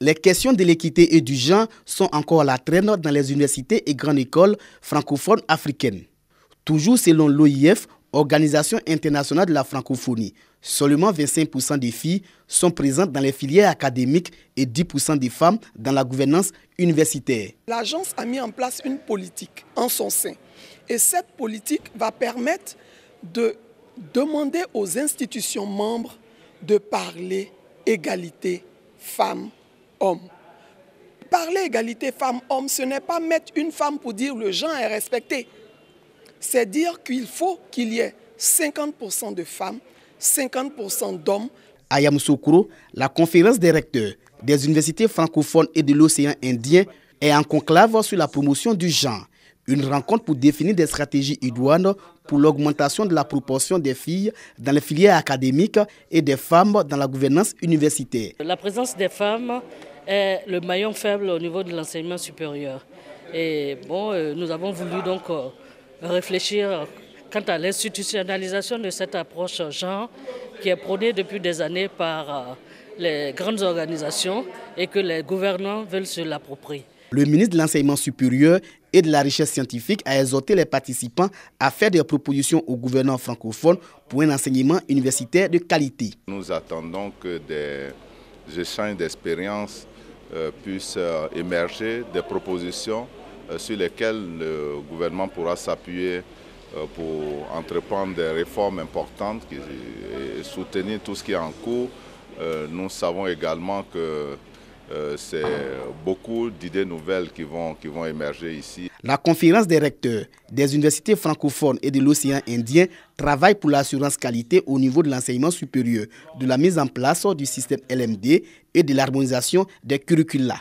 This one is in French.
Les questions de l'équité et du genre sont encore à la traîne dans les universités et grandes écoles francophones africaines. Toujours selon l'OIF, Organisation internationale de la francophonie, seulement 25% des filles sont présentes dans les filières académiques et 10% des femmes dans la gouvernance universitaire. L'agence a mis en place une politique en son sein. Et cette politique va permettre de demander aux institutions membres de parler égalité femmes-hommes. Parler égalité femmes-hommes, ce n'est pas mettre une femme pour dire le genre est respecté. C'est dire qu'il faut qu'il y ait 50% de femmes, 50% d'hommes. À Yamoussoukro, la conférence des recteurs des universités francophones et de l'océan Indien est en conclave sur la promotion du genre. Une rencontre pour définir des stratégies idoines pour l'augmentation de la proportion des filles dans les filières académiques et des femmes dans la gouvernance universitaire. La présence des femmes est le maillon faible au niveau de l'enseignement supérieur. Et nous avons voulu donc réfléchir quant à l'institutionnalisation de cette approche genre qui est prônée depuis des années par les grandes organisations et que les gouvernants veulent se l'approprier. Le ministre de l'Enseignement supérieur et de la Recherche scientifique a exhorté les participants à faire des propositions aux gouvernants francophones pour un enseignement universitaire de qualité. Nous attendons que des échanges d'expériences puissent émerger, des propositions sur lesquelles le gouvernement pourra s'appuyer pour entreprendre des réformes importantes et soutenir tout ce qui est en cours. Nous savons également que c'est beaucoup d'idées nouvelles qui vont émerger ici. La conférence des recteurs des universités francophones et de l'océan Indien travaille pour l'assurance qualité au niveau de l'enseignement supérieur, de la mise en place du système LMD et de l'harmonisation des curricula.